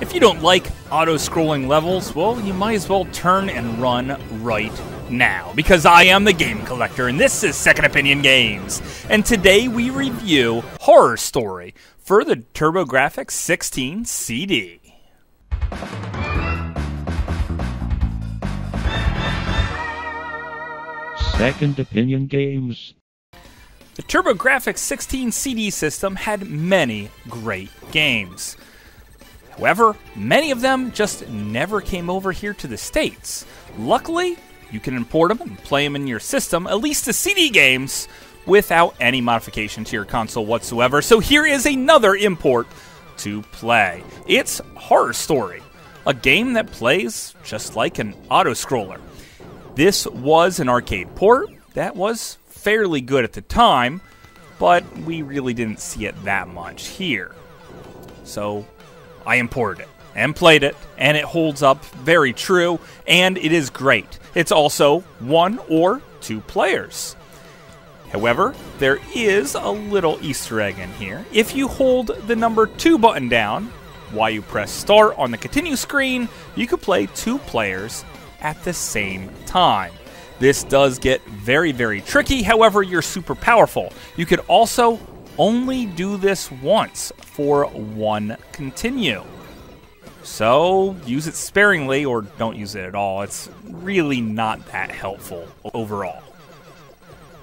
If you don't like auto-scrolling levels, well, you might as well turn and run right now, because I am the Game Collector, and this is Second Opinion Games. And today we review Horror Story for the TurboGrafx 16 CD. Second Opinion Games. The TurboGrafx 16 CD system had many great games. However, many of them just never came over here to the States. Luckily, you can import them and play them in your system, at least the CD games, without any modification to your console whatsoever. So here is another import to play. It's Horror Story, a game that plays just like an auto-scroller. This was an arcade port that was fairly good at the time, but we really didn't see it that much here. So I imported it and played it, and it holds up very true, and it is great. It's also 1 or 2 players. However, there is a little Easter egg in here. If you hold the number 2 button down while you press start on the continue screen, you can play 2 players at the same time. This does get very, very tricky. However, you're super powerful. You could also only do this once for 1 continue. So use it sparingly or don't use it at all. It's really not that helpful overall.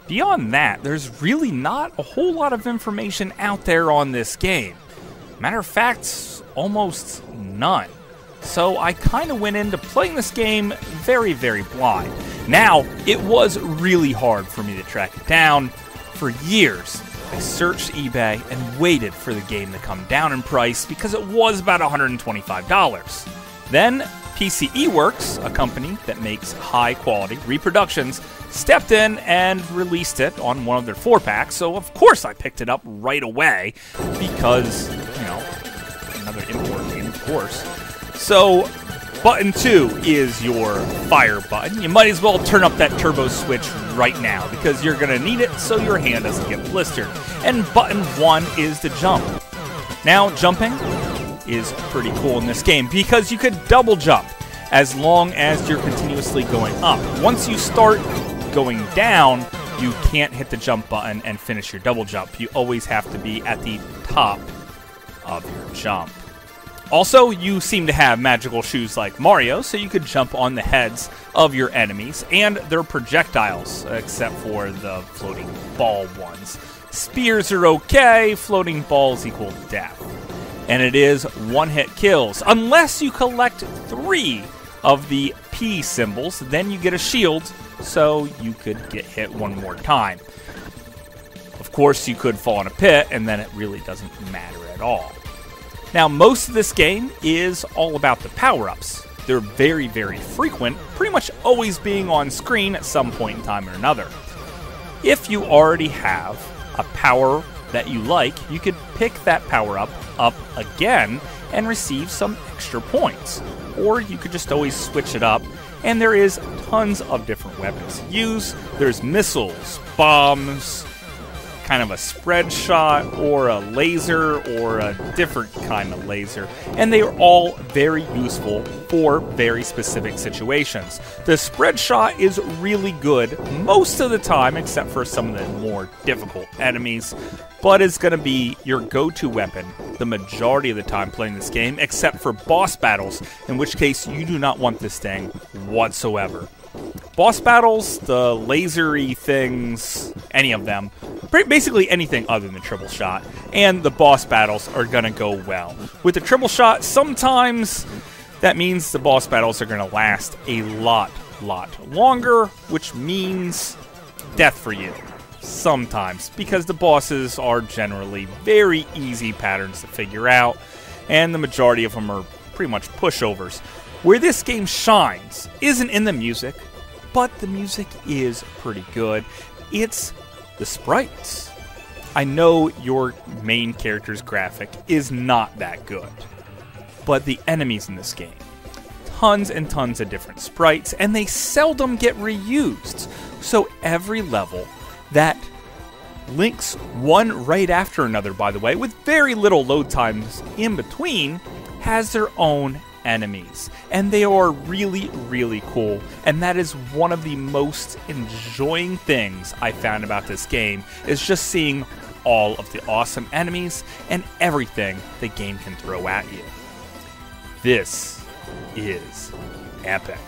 Beyond that, there's really not a whole lot of information out there on this game. Matter of fact, almost none. So I kind of went into playing this game very, very blind. Now, it was really hard for me to track it down. For years, I searched eBay and waited for the game to come down in price because it was about $125. Then, PCE Works, a company that makes high-quality reproductions, stepped in and released it on one of their 4-packs, so of course I picked it up right away because, another import game, of course. So, button 2 is your fire button. You might as well turn up that turbo switch right now because you're going to need it so your hand doesn't get blistered. And button 1 is the jump. Now, jumping is pretty cool in this game because you could double jump as long as you're continuously going up. Once you start going down, you can't hit the jump button and finish your double jump. You always have to be at the top of your jump. Also, you seem to have magical shoes like Mario, so you could jump on the heads of your enemies and their projectiles, except for the floating ball ones. Spears are okay, floating balls equal death. And it is one-hit kills. Unless you collect 3 of the P symbols, then you get a shield, so you could get hit one more time. Of course, you could fall in a pit, and then it really doesn't matter at all. Now, most of this game is all about the power-ups. They're very, very frequent, pretty much always being on screen at some point in time or another. If you already have a power that you like, you could pick that power-up up again and receive some extra points. Or you could just always switch it up, and there is tons of different weapons to use. There's missiles, bombs, kind of a spread shot, or a laser, or a different kind of laser, and they are all very useful for very specific situations. The spread shot is really good most of the time, except for some of the more difficult enemies, but it's going to be your go-to weapon the majority of the time playing this game, except for boss battles, in which case you do not want this thing whatsoever. Boss battles, the lasery things, any of them, basically anything other than the triple shot, and the boss battles are going to go well. With the triple shot, sometimes that means the boss battles are going to last a lot longer, which means death for you. Sometimes, because the bosses are generally very easy patterns to figure out, and the majority of them are pretty much pushovers. Where this game shines isn't in the music, but the music is pretty good. It's the sprites. I know your main character's graphic is not that good, but the enemies in this game, tons and tons of different sprites, and they seldom get reused. So every level that links one right after another, by the way, with very little load times in between, has their own enemies, and they are really, really cool, and that is one of the most enjoying things I found about this game, is just seeing all of the awesome enemies and everything the game can throw at you. This is epic.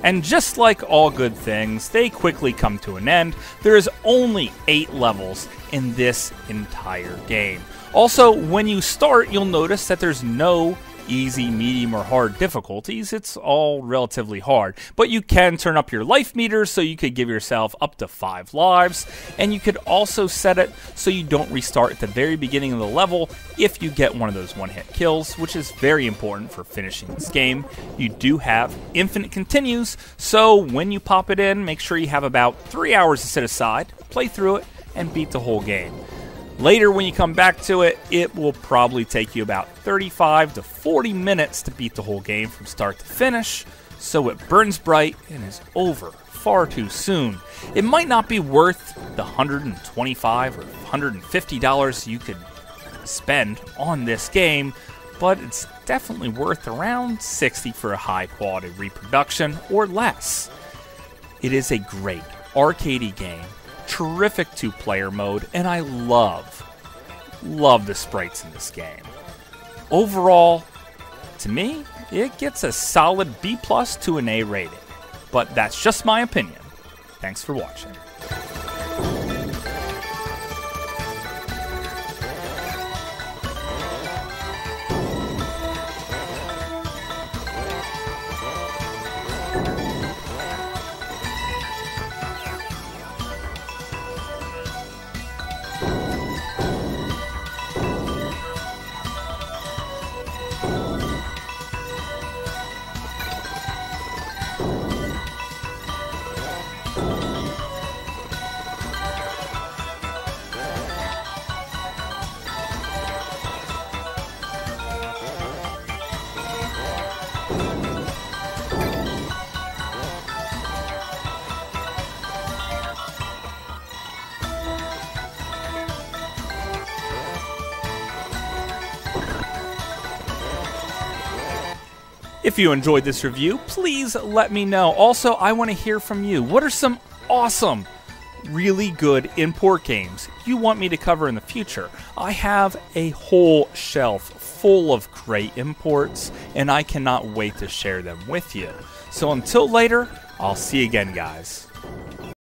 And just like all good things, they quickly come to an end. There is only 8 levels in this entire game. Also, when you start, you'll notice that there's no easy, medium, or hard difficulties. It's all relatively hard. But you can turn up your life meters so you could give yourself up to 5 lives. And you could also set it so you don't restart at the very beginning of the level if you get one of those one-hit kills, which is very important for finishing this game. You do have infinite continues, so when you pop it in, make sure you have about 3 hours to set aside, play through it, and beat the whole game. Later, when you come back to it, it will probably take you about 35 to 40 minutes to beat the whole game from start to finish, so it burns bright and is over far too soon. It might not be worth the $125 or $150 you could spend on this game, but it's definitely worth around $60 for a high-quality reproduction or less. It is a great arcadey game, terrific 2-player mode, and I love the sprites in this game. Overall, to me, it gets a solid B+ to an A rating, but that's just my opinion. Thanks for watching. If you enjoyed this review, please let me know. Also, I want to hear from you. What are some awesome, really good import games you want me to cover in the future? I have a whole shelf full of great imports, and I cannot wait to share them with you. So until later, I'll see you again, guys.